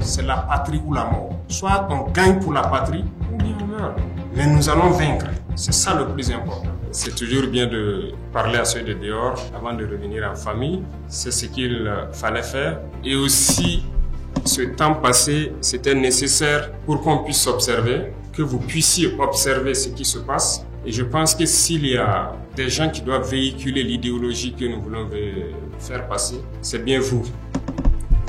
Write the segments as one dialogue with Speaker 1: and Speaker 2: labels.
Speaker 1: c'est la patrie ou la mort. Soit on gagne pour la patrie, ou bien on meurt. Mais nous allons vaincre. C'est ça le plus important. C'est toujours bien de parler à ceux de dehors avant de revenir en famille. C'est ce qu'il fallait faire. Et aussi, ce temps passé, c'était nécessaire pour qu'on puisse observer, que vous puissiez observer ce qui se passe. Et je pense que s'il y a des gens qui doivent véhiculer l'idéologie que nous voulons faire passer, c'est bien vous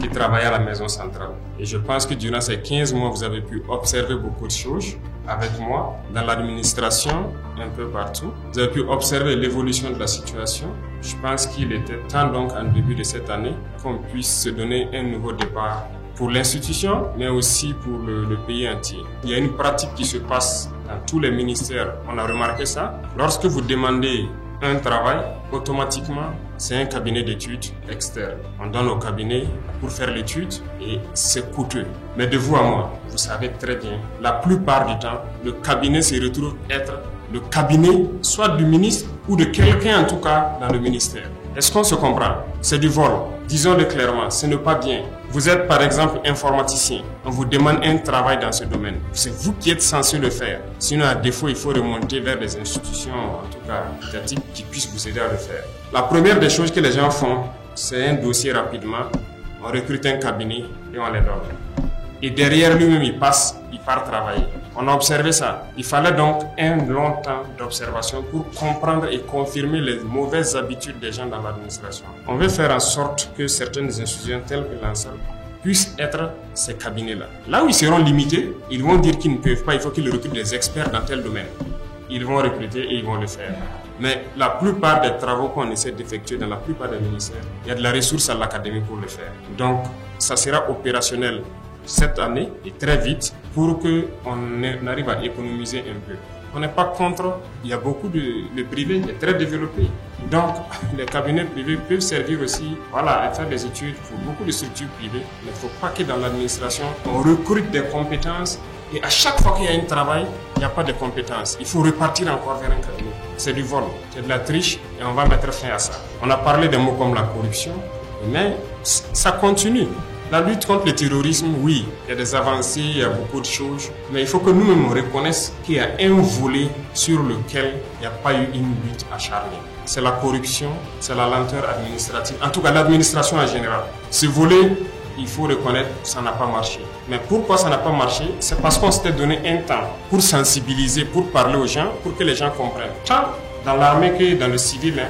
Speaker 1: qui travaillez à la maison centrale. Et je pense que durant ces 15 mois, vous avez pu observer beaucoup de choses avec moi, dans l'administration, un peu partout. Vous avez pu observer l'évolution de la situation. Je pense qu'il était temps donc, en début de cette année, qu'on puisse se donner un nouveau départ pour l'institution, mais aussi pour le pays entier. Il y a une pratique qui se passe dans tous les ministères. On a remarqué ça. Lorsque vous demandez un travail, automatiquement, c'est un cabinet d'études externe. On donne au cabinet pour faire l'étude et c'est coûteux. Mais de vous à moi, vous savez très bien, la plupart du temps, le cabinet se retrouve être le cabinet soit du ministre ou de quelqu'un en tout cas dans le ministère. Est-ce qu'on se comprend? C'est du vol. Disons-le clairement, ce n'est pas bien. Vous êtes par exemple informaticien. On vous demande un travail dans ce domaine. C'est vous qui êtes censé le faire. Sinon, à défaut, il faut remonter vers des institutions, en tout cas étatiques, qui puissent vous aider à le faire. La première des choses que les gens font, c'est un dossier rapidement. On recrute un cabinet et on les donne. Et derrière lui-même, il part travailler. On a observé ça. Il fallait donc un long temps d'observation pour comprendre et confirmer les mauvaises habitudes des gens dans l'administration. On veut faire en sorte que certaines institutions telles que l'ANSAL puissent être ces cabinets-là. Là où ils seront limités, ils vont dire qu'ils ne peuvent pas, il faut qu'ils recrutent des experts dans tel domaine. Ils vont recruter et ils vont le faire. Mais la plupart des travaux qu'on essaie d'effectuer dans la plupart des ministères, il y a de la ressource à l'académie pour le faire. Donc, ça sera opérationnel cette année et très vite pour qu'on arrive à économiser un peu. On n'est pas contre, il y a beaucoup le privé est très développé. Donc, les cabinets privés peuvent servir aussi à faire des études pour beaucoup de structures privées. Mais il ne faut pas que dans l'administration, on recrute des compétences et à chaque fois qu'il y a un travail, il n'y a pas de compétences. Il faut repartir encore vers un cabinet. C'est du vol, c'est de la triche et on va mettre fin à ça. On a parlé des mots comme la corruption, mais ça continue. La lutte contre le terrorisme, oui, il y a des avancées, il y a beaucoup de choses, mais il faut que nous-mêmes reconnaissions qu'il y a un volet sur lequel il n'y a pas eu une lutte acharnée. C'est la corruption, c'est la lenteur administrative, en tout cas l'administration en général. Ce volet, il faut reconnaître que ça n'a pas marché. Mais pourquoi ça n'a pas marché? C'est parce qu'on s'était donné un temps pour sensibiliser, pour parler aux gens, pour que les gens comprennent. Tant dans l'armée que dans le civil,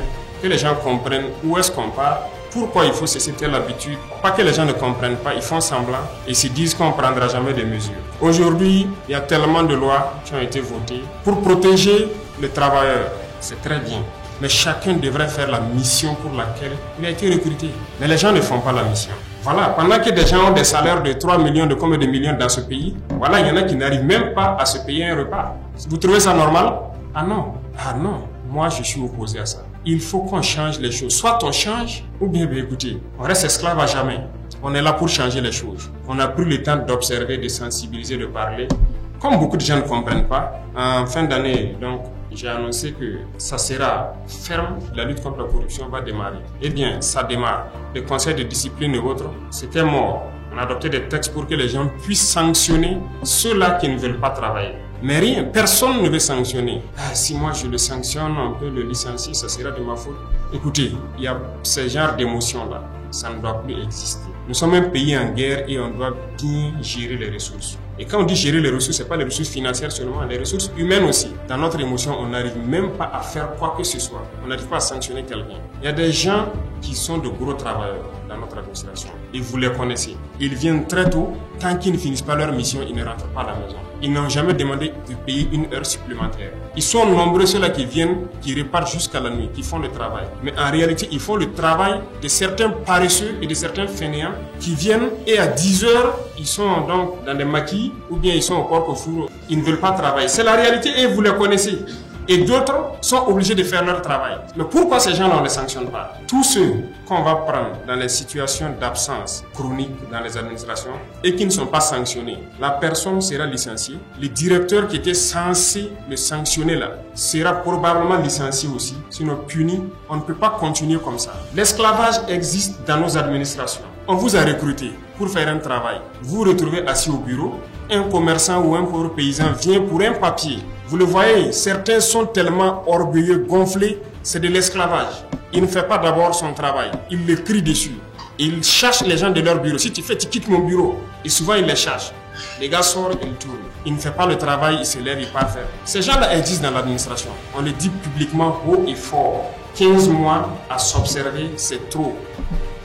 Speaker 1: que les gens comprennent où est-ce qu'on part. Pourquoi il faut cesser telle habitude? Pas que les gens ne comprennent pas, ils font semblant et se disent qu'on ne prendra jamais des mesures. Aujourd'hui, il y a tellement de lois qui ont été votées pour protéger les travailleurs. C'est très bien. Mais chacun devrait faire la mission pour laquelle il a été recruté. Mais les gens ne font pas la mission. Voilà, pendant que des gens ont des salaires de 3 millions, de combien de millions dans ce pays, il y en a qui n'arrivent même pas à se payer un repas. Vous trouvez ça normal? Ah non. Moi, je suis opposé à ça. Il faut qu'on change les choses. Soit on change, ou bien écoutez, on reste esclave à jamais. On est là pour changer les choses. On a pris le temps d'observer, de sensibiliser, de parler. Comme beaucoup de gens ne comprennent pas, en fin d'année, donc, j'ai annoncé que ça sera ferme, la lutte contre la corruption va démarrer. Eh bien, ça démarre. Le conseil de discipline et autres, c'était mort. On a adopté des textes pour que les gens puissent sanctionner ceux-là qui ne veulent pas travailler. Mais rien, personne ne veut sanctionner. Si moi je le sanctionne, on peut le licencier, ça sera de ma faute. Écoutez, il y a ce genre d'émotions-là, ça ne doit plus exister. Nous sommes un pays en guerre et on doit bien gérer les ressources. Et quand on dit gérer les ressources, ce n'est pas les ressources financières seulement, les ressources humaines aussi. Dans notre émotion, on n'arrive même pas à faire quoi que ce soit. On n'arrive pas à sanctionner quelqu'un. Il y a des gens qui sont de gros travailleurs dans notre administration. Et vous les connaissez. Ils viennent très tôt. Tant qu'ils ne finissent pas leur mission, ils ne rentrent pas à la maison. Ils n'ont jamais demandé de payer une heure supplémentaire. Ils sont nombreux ceux-là qui viennent, qui repartent jusqu'à la nuit, qui font le travail. Mais en réalité, ils font le travail de certains paresseux et de certains fainéants qui viennent et à 10 heures, ils sont donc dans des maquis ou bien ils sont au porc au four. Ils ne veulent pas travailler. C'est la réalité et vous les connaissez. Et d'autres sont obligés de faire leur travail. Mais pourquoi ces gens-là, on ne les sanctionne pas? Tous ceux qu'on va prendre dans les situations d'absence chronique dans les administrations et qui ne sont pas sanctionnés, la personne sera licenciée. Le directeur qui était censé le sanctionner là sera probablement licencié aussi, sinon puni. On ne peut pas continuer comme ça. L'esclavage existe dans nos administrations. On vous a recruté pour faire un travail. Vous vous retrouvez assis au bureau, un commerçant ou un pauvre paysan vient pour un papier. Vous le voyez, certains sont tellement orgueilleux, gonflés, c'est de l'esclavage. Il ne fait pas d'abord son travail, il le crie dessus. Il cherche les gens de leur bureau. Si tu quittes mon bureau. Et souvent, il les cherche. Les gars sortent, ils tournent. Il ne fait pas le travail, il se lève, il part faire. Ces gens-là existent dans l'administration. On le dit publiquement haut et fort. 15 mois à s'observer, c'est trop.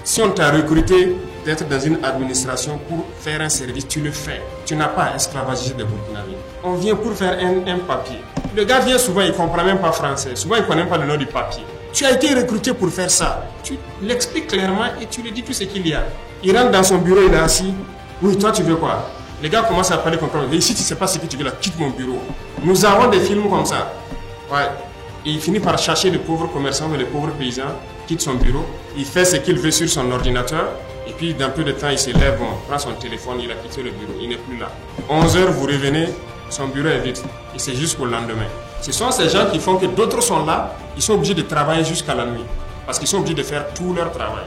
Speaker 1: Si on t'a recruté d'être dans une administration pour faire un service, tu le fais. Tu n'as pas à esclavagiser des Burkinabés. On vient pour faire un papier. Le gars vient souvent, il ne comprend même pas français. Souvent, il ne connaît même pas le nom du papier. Tu as été recruté pour faire ça. Tu l'expliques clairement et tu lui dis tout ce qu'il y a. Il rentre dans son bureau, il est assis. Oui, toi, tu veux quoi? Les gars commencent à parler comme ça. Et si tu ne sais pas ce que tu veux là, quitte mon bureau. Nous avons des films comme ça. Ouais. Et il finit par chercher le pauvre commerçant ou le pauvre paysan, quitte son bureau. Il fait ce qu'il veut sur son ordinateur. Et puis, dans peu de temps, il se lève, prend son téléphone, il a quitté le bureau. Il n'est plus là. 11h, vous revenez, son bureau est vide. Et c'est jusqu'au lendemain. Ce sont ces gens qui font que d'autres sont là, ils sont obligés de travailler jusqu'à la nuit. Parce qu'ils sont obligés de faire tout leur travail.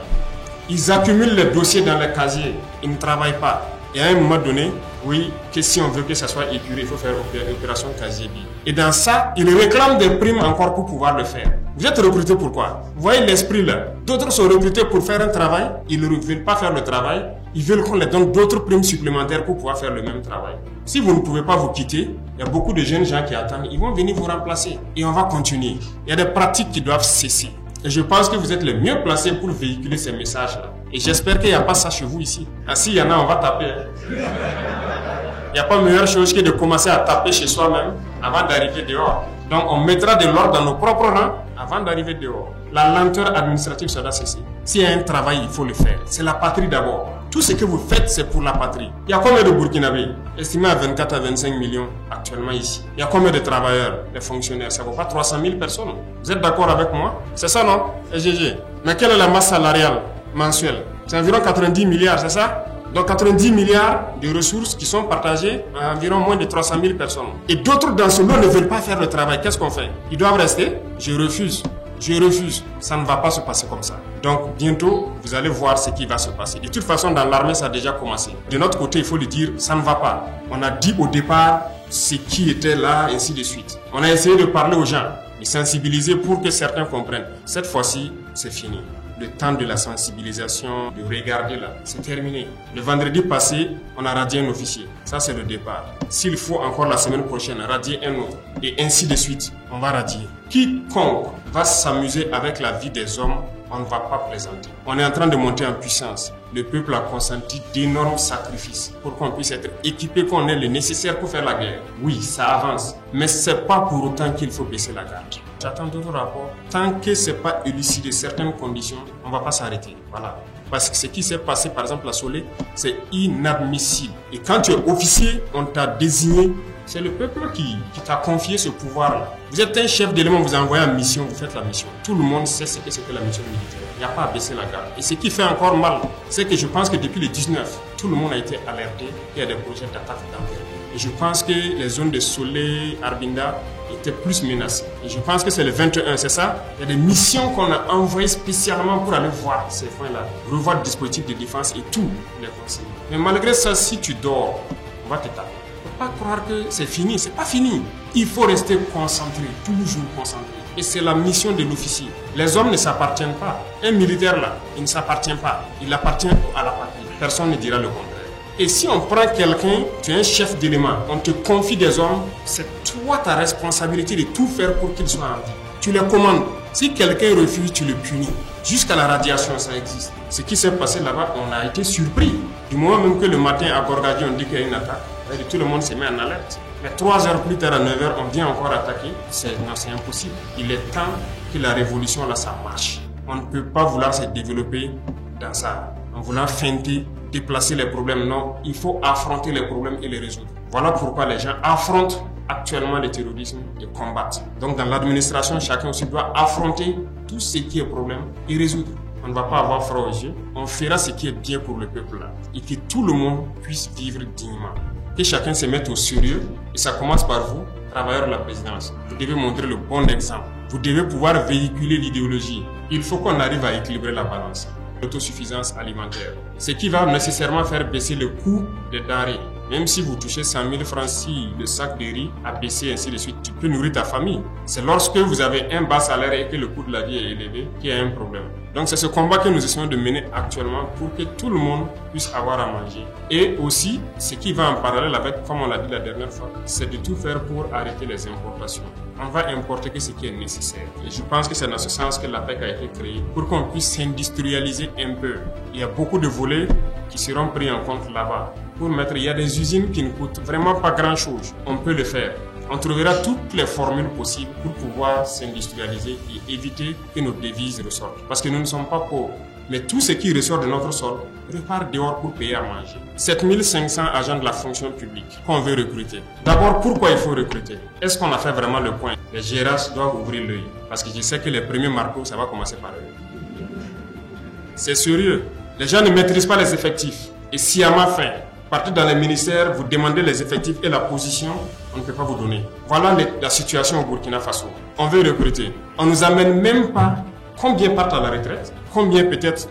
Speaker 1: Ils accumulent les dossiers dans les casiers, ils ne travaillent pas. Et à un moment donné, oui, que si on veut que ça soit épuré, il faut faire opération casier vide. Et dans ça, ils réclament des primes encore pour pouvoir le faire. Vous êtes recruté pour quoi? Vous voyez l'esprit là. D'autres sont recrutés pour faire un travail, ils ne veulent pas faire le travail, ils veulent qu'on leur donne d'autres primes supplémentaires pour pouvoir faire le même travail. Si vous ne pouvez pas vous quitter, il y a beaucoup de jeunes gens qui attendent, ils vont venir vous remplacer. Et on va continuer. Il y a des pratiques qui doivent cesser. Et je pense que vous êtes les mieux placés pour véhiculer ces messages-là. Et j'espère qu'il n'y a pas ça chez vous ici. Ah, s'il y en a, on va taper. Il n'y a pas meilleure chose que de commencer à taper chez soi-même avant d'arriver dehors. Donc on mettra de l'ordre dans nos propres rangs avant d'arriver dehors. La lenteur administrative, ça doit cesser. S'il y a un travail, il faut le faire. C'est la patrie d'abord. Tout ce que vous faites, c'est pour la patrie. Il y a combien de Burkinabés? Estimé à 24 à 25 millions actuellement ici. Il y a combien de travailleurs, de fonctionnaires? Ça ne vaut pas 300 000 personnes. Vous êtes d'accord avec moi? C'est ça, non? SGG. Mais quelle est la masse salariale mensuelle? C'est environ 90 milliards, c'est ça? Donc 90 milliards de ressources qui sont partagées à environ moins de 300 000 personnes. Et d'autres dans ce lot ne veulent pas faire le travail. Qu'est-ce qu'on fait? Ils doivent rester? Je refuse. Je refuse. Ça ne va pas se passer comme ça. Donc bientôt, vous allez voir ce qui va se passer. De toute façon, dans l'armée, ça a déjà commencé. De notre côté, il faut le dire, ça ne va pas. On a dit au départ ce qui était là, ainsi de suite. On a essayé de parler aux gens, de sensibiliser pour que certains comprennent. Cette fois-ci, c'est fini. Le temps de la sensibilisation, de regarder là, c'est terminé. Le vendredi passé, on a radié un officier. Ça, c'est le départ. S'il faut encore la semaine prochaine radier un autre, et ainsi de suite, on va radier. Quiconque va s'amuser avec la vie des hommes, on ne va pas plaisanter. On est en train de monter en puissance. Le peuple a consenti d'énormes sacrifices pour qu'on puisse être équipé, qu'on ait le nécessaire pour faire la guerre. Oui, ça avance, mais c'est pas pour autant qu'il faut baisser la garde. J'attends d'autres rapports. Tant que c'est pas élucidé certaines conditions, on va pas s'arrêter. Voilà. Parce que ce qui s'est passé, par exemple, à Solé, c'est inadmissible. Et quand tu es officier, on t'a désigné. C'est le peuple qui t'a confié ce pouvoir-là. Vous êtes un chef d'élément, vous envoyez en mission, vous faites la mission. Tout le monde sait ce que c'était la mission militaire. Il n'y a pas à baisser la garde. Et ce qui fait encore mal, c'est que je pense que depuis le 19, tout le monde a été alerté qu'il y a des projets d'attaque d'envergure. Et je pense que les zones de Solé, Arbinda étaient plus menacées. Et je pense que c'est le 21, c'est ça? Il y a des missions qu'on a envoyées spécialement pour aller voir ces points-là, revoir le dispositif de défense et tout les conseils. Mais malgré ça, si tu dors, on va te taper. Il ne faut pas croire que c'est fini, c'est pas fini. Il faut rester concentré, toujours concentré. Et c'est la mission de l'officier. Les hommes ne s'appartiennent pas. Un militaire là, il ne s'appartient pas. Il appartient à la patrie. Personne ne dira le contraire. Et si on prend quelqu'un, tu es un chef d'élément, on te confie des hommes, c'est toi ta responsabilité de tout faire pour qu'ils soient en vie. Tu les commandes. Si quelqu'un refuse, tu le punis. Jusqu'à la radiation, ça existe. Ce qui s'est passé là-bas, on a été surpris. Du moment même que le matin à Gorgadi, on dit qu'il y a une attaque, tout le monde se met en alerte. Mais 3 heures plus tard, à 9 heures, on vient encore attaquer. Non, c'est impossible. Il est temps que la révolution, là, ça marche. On ne peut pas vouloir se développer dans ça. En voulant feinter, déplacer les problèmes. Non, il faut affronter les problèmes et les résoudre. Voilà pourquoi les gens affrontent actuellement le terrorisme et combattent. Donc dans l'administration, chacun aussi doit affronter tout ce qui est problème et résoudre. On ne va pas avoir froid aux yeux. On fera ce qui est bien pour le peuple là. Et que tout le monde puisse vivre dignement. Que chacun se mette au sérieux. Et ça commence par vous, travailleurs de la présidence. Vous devez montrer le bon exemple. Vous devez pouvoir véhiculer l'idéologie. Il faut qu'on arrive à équilibrer la balance. l'autosuffisance alimentaire. Ce qui va nécessairement faire baisser le coût des denrées. Même si vous touchez 100 000 francs, si le sac de riz a baissé, ainsi de suite, tu peux nourrir ta famille. C'est lorsque vous avez un bas salaire et que le coût de la vie est élevé qu'il y a un problème. Donc c'est ce combat que nous essayons de mener actuellement pour que tout le monde puisse avoir à manger. Et aussi, ce qui va en parallèle avec, comme on l'a dit la dernière fois, c'est de tout faire pour arrêter les importations. On va importer que ce qui est nécessaire. Et je pense que c'est dans ce sens que l'APEC a été créée, pour qu'on puisse s'industrialiser un peu. Il y a beaucoup de volets qui seront pris en compte là-bas. Pour mettre, il y a des usines qui ne coûtent vraiment pas grand-chose. On peut le faire. On trouvera toutes les formules possibles pour pouvoir s'industrialiser et éviter que nos devises ressortent. Parce que nous ne sommes pas pauvres. Mais tout ce qui ressort de notre sol repart dehors pour payer à manger. 7500 agents de la fonction publique qu'on veut recruter. D'abord, pourquoi il faut recruter? Est-ce qu'on a fait vraiment le point? Les GRH doivent ouvrir l'œil. Parce que je sais que les premiers marteaux, ça va commencer par eux. C'est sérieux. Les gens ne maîtrisent pas les effectifs. Et sciemment fait. Partez dans les ministères, vous demandez les effectifs et la position, on ne peut pas vous donner. Voilà la situation au Burkina Faso. On veut recruter. On ne nous amène même pas combien partent à la retraite, combien peut-être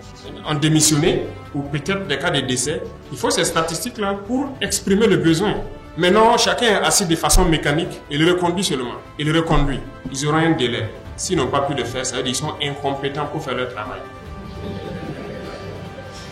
Speaker 1: ont démissionné, ou peut-être des cas de décès. Il faut ces statistiques-là pour exprimer le besoin. Maintenant, chacun est assis de façon mécanique, il reconduit seulement. Il reconduit. Ils auront un délai. S'ils n'ont pas pu le faire, ça veut dire qu'ils sont incompétents pour faire leur travail.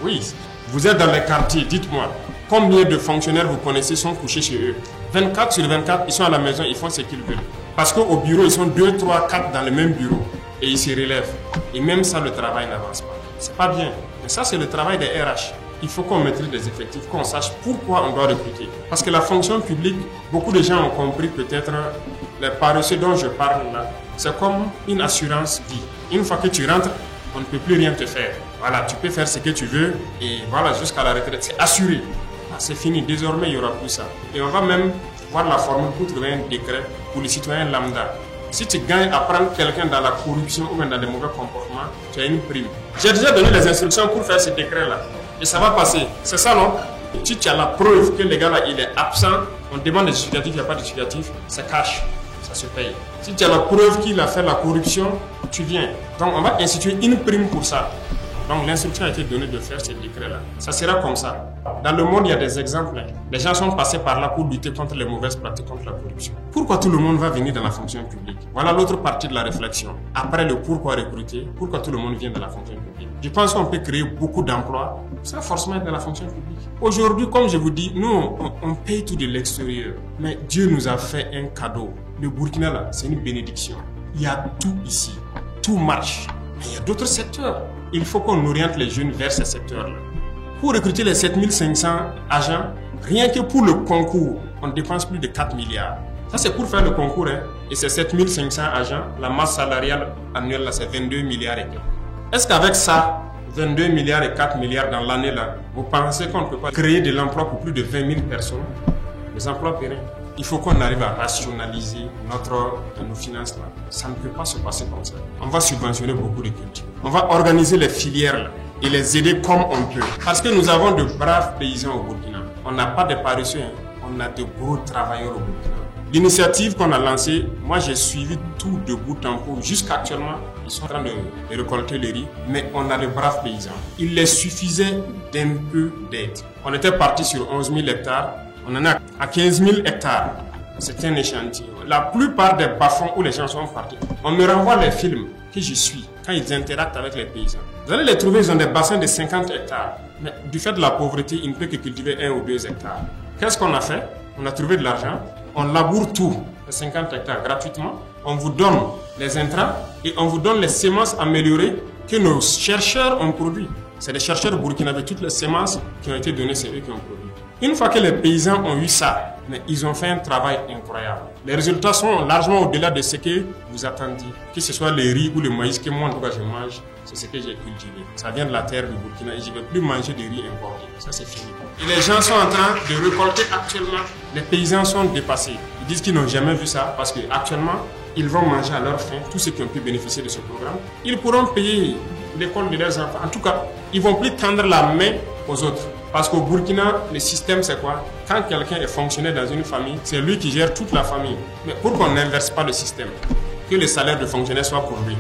Speaker 1: Oui, vous êtes dans les quartiers, dites-moi. Combien de fonctionnaires vous connaissez sont couchés chez eux? 24 sur 24, ils sont à la maison, ils font ce qu'ils veulent. Parce qu'au bureau, ils sont 2, 3, 4 dans le même bureau. Et ils se relèvent. Et même ça, le travail n'avance pas. C'est pas bien. Mais ça, c'est le travail des RH. Il faut qu'on maîtrise les effectifs, qu'on sache pourquoi on doit recruter. Parce que la fonction publique, beaucoup de gens ont compris peut-être les paresseux dont je parle là. C'est comme une assurance vie. Une fois que tu rentres, on ne peut plus rien te faire. Voilà, tu peux faire ce que tu veux et voilà, jusqu'à la retraite, c'est assuré. C'est fini, désormais il n'y aura plus ça. Et on va même voir la formule pour trouver un décret pour les citoyens lambda. Si tu gagnes à prendre quelqu'un dans la corruption ou même dans des mauvais comportements, tu as une prime. J'ai déjà donné les instructions pour faire ce décret-là. Et ça va passer. C'est ça, non? Si tu as la preuve que le gars-là, il est absent, on demande des justificatifs, il n'y a pas de justificatif, ça cache, ça se paye. Si tu as la preuve qu'il a fait la corruption, tu viens. Donc on va instituer une prime pour ça. Donc l'instruction a été donnée de faire ce décret-là. Ça sera comme ça. Dans le monde, il y a des exemples. Les gens sont passés par là pour lutter contre les mauvaises pratiques, contre la corruption. Pourquoi tout le monde va venir dans la fonction publique? Voilà l'autre partie de la réflexion. Après le pourquoi recruter, pourquoi tout le monde vient dans la fonction publique? Je pense qu'on peut créer beaucoup d'emplois sans forcément être dans la fonction publique. Aujourd'hui, comme je vous dis, nous, on paye tout de l'extérieur. Mais Dieu nous a fait un cadeau. Le Burkina, là, c'est une bénédiction. Il y a tout ici. Tout marche. Mais il y a d'autres secteurs. Il faut qu'on oriente les jeunes vers ces secteurs-là. Pour recruter les 7500 agents, rien que pour le concours, on dépense plus de 4 milliards. Ça, c'est pour faire le concours. Hein. Et ces 7500 agents, la masse salariale annuelle, là, c'est 22 milliards et quelques. Est-ce qu'avec ça, 22 milliards et 4 milliards dans l'année-là, vous pensez qu'on ne peut pas créer de l'emploi pour plus de 20 000 personnes? Les emplois pérennes. Il faut qu'on arrive à rationaliser nos finances là. Ça ne peut pas se passer comme ça. On va subventionner beaucoup de cultures. On va organiser les filières là et les aider comme on peut. Parce que nous avons de braves paysans au Burkina. On n'a pas de paresseux, hein. On a de gros travailleurs au Burkina. L'initiative qu'on a lancée, moi j'ai suivi tout de bout en bout. Jusqu'actuellement, ils sont en train de récolter le riz, mais on a de braves paysans. Il les suffisait d'un peu d'aide. On était parti sur 11 000 hectares. On en a à 15 000 hectares. C'est un échantillon. La plupart des bas-fonds où les gens sont partis, on me renvoie les films que je suis quand ils interactent avec les paysans. Vous allez les trouver, ils ont des bassins de 50 hectares. Mais du fait de la pauvreté, ils ne peuvent que cultiver 1 ou 2 hectares. Qu'est-ce qu'on a fait? On a trouvé de l'argent. On laboure tout, les 50 hectares gratuitement. On vous donne les intrants et on vous donne les semences améliorées que nos chercheurs ont produit. C'est les chercheurs burkinabés, toutes les semences qui ont été données, c'est eux qui ont produit. Une fois que les paysans ont eu ça, mais ils ont fait un travail incroyable. Les résultats sont largement au-delà de ce que vous attendiez. Que ce soit le riz ou le maïs que moi en tout cas je mange, c'est ce que j'ai cultivé. Ça vient de la terre du Burkina et je ne vais plus manger de riz importé. Ça c'est fini. Et les gens sont en train de récolter actuellement. Les paysans sont dépassés. Ils disent qu'ils n'ont jamais vu ça parce qu'actuellement, ils vont manger à leur faim, tous ceux qui ont pu bénéficier de ce programme. Ils pourront payer l'école de leurs enfants. En tout cas, ils ne vont plus tendre la main aux autres. Parce qu'au Burkina, le système c'est quoi? Quand quelqu'un est fonctionnaire dans une famille, c'est lui qui gère toute la famille. Mais pour qu'on n'inverse pas le système, que le salaire de fonctionnaire soit pour lui,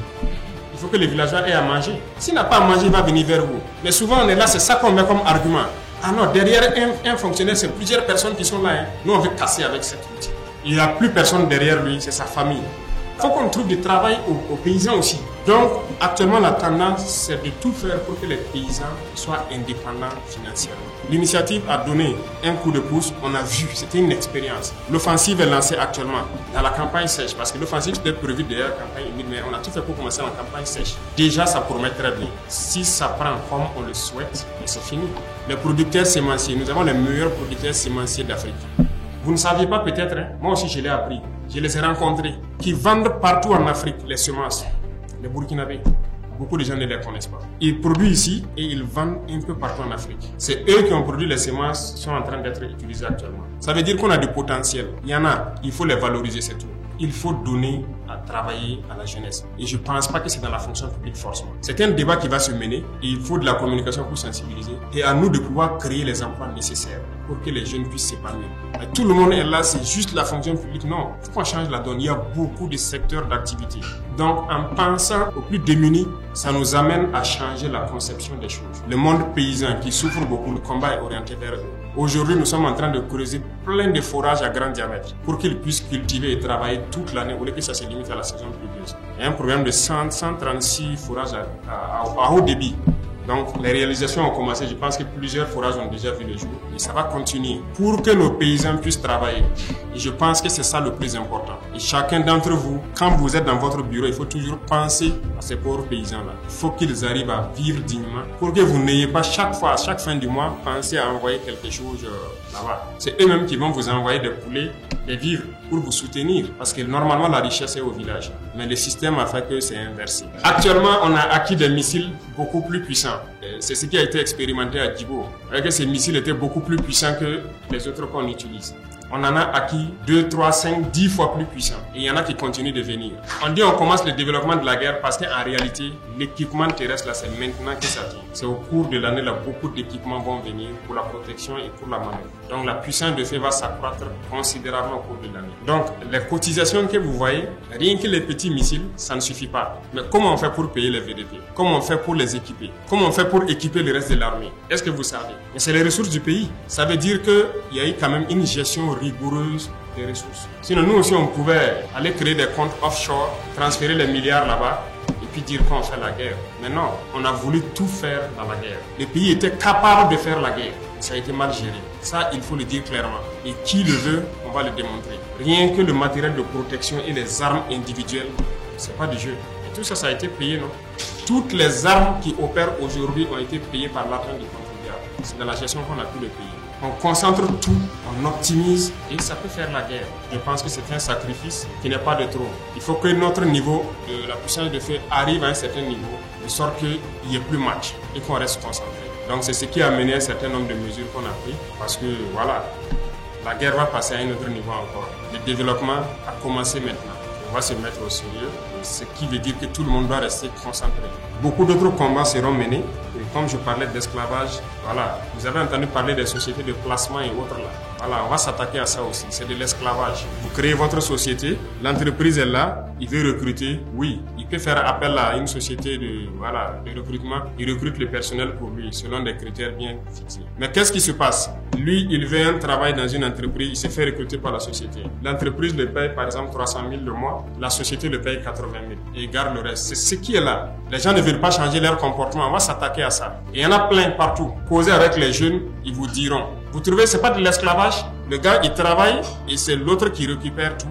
Speaker 1: Il faut que les villageois aient à manger. S'il n'a pas à manger, il va venir vers vous. Mais souvent, on est là, c'est ça qu'on met comme argument. Ah non, derrière un fonctionnaire, c'est plusieurs personnes qui sont là. Hein. Nous, on veut casser avec cet outil. Il n'y a plus personne derrière lui, c'est sa famille. Il faut qu'on trouve du travail aux paysans aussi. Donc, actuellement, la tendance, c'est de tout faire pour que les paysans soient indépendants financièrement. L'initiative a donné un coup de pouce, on a vu, c'était une expérience. L'offensive est lancée actuellement dans la campagne sèche, parce que l'offensive était prévue derrière la campagne humide, mais on a tout fait pour commencer en campagne sèche. Déjà, ça promet très bien. Si ça prend comme on le souhaite, c'est fini. Les producteurs sémenciers, nous avons les meilleurs producteurs sémenciers d'Afrique. Vous ne saviez pas peut-être, hein? Moi aussi je l'ai appris, je les ai rencontrés, qui vendent partout en Afrique les semences, les Burkinabés. Beaucoup de gens ne les connaissent pas. Ils produisent ici et ils vendent un peu partout en Afrique. C'est eux qui ont produit les semences qui sont en train d'être utilisées actuellement. Ça veut dire qu'on a du potentiel. Il y en a, il faut les valoriser, c'est tout. Il faut donner à travailler à la jeunesse. Et je ne pense pas que c'est dans la fonction publique forcément. C'est un débat qui va se mener et il faut de la communication pour sensibiliser. Et à nous de pouvoir créer les emplois nécessaires pour que les jeunes puissent s'épanouir. Mais tout le monde est là, c'est juste la fonction publique. Non, il faut qu'on change la donne. Il y a beaucoup de secteurs d'activité. Donc en pensant aux plus démunis, ça nous amène à changer la conception des choses. Le monde paysan qui souffre beaucoup, le combat est orienté vers eux. Aujourd'hui, nous sommes en train de creuser plein de forages à grand diamètre pour qu'ils puissent cultiver et travailler toute l'année au lieu que ça se limite à la saison pluvieuse. Il y a un programme de 136 forages à haut débit. Donc, les réalisations ont commencé. Je pense que plusieurs forages ont déjà vu le jour. Et ça va continuer pour que nos paysans puissent travailler. Et je pense que c'est ça le plus important. Et chacun d'entre vous, quand vous êtes dans votre bureau, il faut toujours penser à ces pauvres paysans-là. Il faut qu'ils arrivent à vivre dignement pour que vous n'ayez pas chaque fois, à chaque fin du mois, penser à envoyer quelque chose là-bas. C'est eux-mêmes qui vont vous envoyer des poulets, des vivres pour vous soutenir. Parce que normalement, la richesse est au village. Mais le système a fait que c'est inversé. Actuellement, on a acquis des missiles beaucoup plus puissants. C'est ce qui a été expérimenté à Djibo. Que ces missiles étaient beaucoup plus puissants que les autres qu'on utilise. On en a acquis 2, 3, 5, 10 fois plus puissants. Et il y en a qui continuent de venir. On dit on commence le développement de la guerre parce qu'en réalité, l'équipement terrestre, là, c'est maintenant que ça vient. C'est au cours de l'année, là, beaucoup d'équipements vont venir pour la protection et pour la manœuvre. Donc la puissance de feu va s'accroître considérablement au cours de l'année. Donc les cotisations que vous voyez, rien que les petits missiles, ça ne suffit pas. Mais comment on fait pour payer les VDP? Comment on fait pour les équiper? Comment on fait pour équiper le reste de l'armée? Est-ce que vous savez? Mais c'est les ressources du pays. Ça veut dire qu'il y a eu quand même une gestion rigoureuse des ressources. Sinon, nous aussi, on pouvait aller créer des comptes offshore, transférer les milliards là-bas et puis dire qu'on fait la guerre. Mais non, on a voulu tout faire dans la guerre. Le pays était capable de faire la guerre. Ça a été mal géré. Ça, il faut le dire clairement. Et qui le veut, on va le démontrer. Rien que le matériel de protection et les armes individuelles, c'est pas du jeu. Et tout ça, ça a été payé, non? Toutes les armes qui opèrent aujourd'hui ont été payées par l'argent du contribuable. C'est dans la gestion qu'on a pu le payer. On concentre tout, on optimise et ça peut faire la guerre. Je pense que c'est un sacrifice qui n'est pas de trop. Il faut que notre niveau de la puissance de feu arrive à un certain niveau, de sorte qu'il n'y ait plus match et qu'on reste concentré. Donc c'est ce qui a mené à un certain nombre de mesures qu'on a prises parce que voilà, la guerre va passer à un autre niveau encore. Le développement a commencé maintenant. On va se mettre au sérieux, ce qui veut dire que tout le monde doit rester concentré. Beaucoup d'autres combats seront menés. Et comme je parlais d'esclavage, voilà, vous avez entendu parler des sociétés de placement et autres là. Voilà, on va s'attaquer à ça aussi. C'est de l'esclavage. Vous créez votre société, l'entreprise est là, il veut recruter. Oui, il peut faire appel à une société de recrutement. Il recrute le personnel pour lui, selon des critères bien fixés. Mais qu'est-ce qui se passe? Lui, il veut un travail dans une entreprise, il se fait recruter par la société. L'entreprise le paye par exemple 300 000 le mois, la société le paye 80 000 et il garde le reste. C'est ce qui est là. Les gens ne veulent pas changer leur comportement, on va s'attaquer à ça. Et il y en a plein partout. Causez avec les jeunes, ils vous diront. Vous trouvez, c'est pas de l'esclavage? Le gars, il travaille et c'est l'autre qui récupère tout.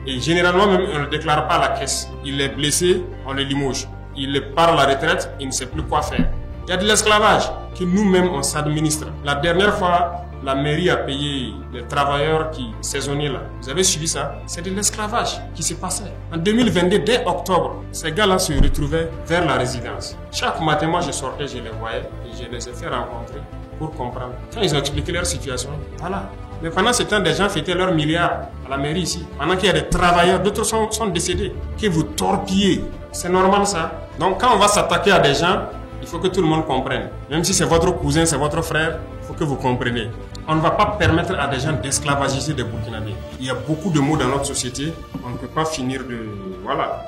Speaker 1: Et généralement, même, on ne le déclare pas à la caisse. Il est blessé, on le limoge. Il part à la retraite, il ne sait plus quoi faire. Il y a de l'esclavage que nous-mêmes, on s'administre. La dernière fois, la mairie a payé les travailleurs saisonniers là. Vous avez suivi ça? C'est de l'esclavage qui se passait. En 2022, dès octobre, ces gars-là se retrouvaient vers la résidence. Chaque matin, moi, je sortais, je les voyais et je les ai fait rencontrer pour comprendre. Quand ils ont expliqué leur situation, voilà. Mais pendant ce temps, des gens fêtaient leurs milliards à la mairie ici. Pendant qu'il y a des travailleurs, d'autres sont décédés. Que vous torpillez. C'est normal ça. Donc quand on va s'attaquer à des gens, il faut que tout le monde comprenne. Même si c'est votre cousin, c'est votre frère, il faut que vous compreniez. On ne va pas permettre à des gens d'esclavagiser des Burkinabés. Il y a beaucoup de maux dans notre société. On ne peut pas finir de... Voilà.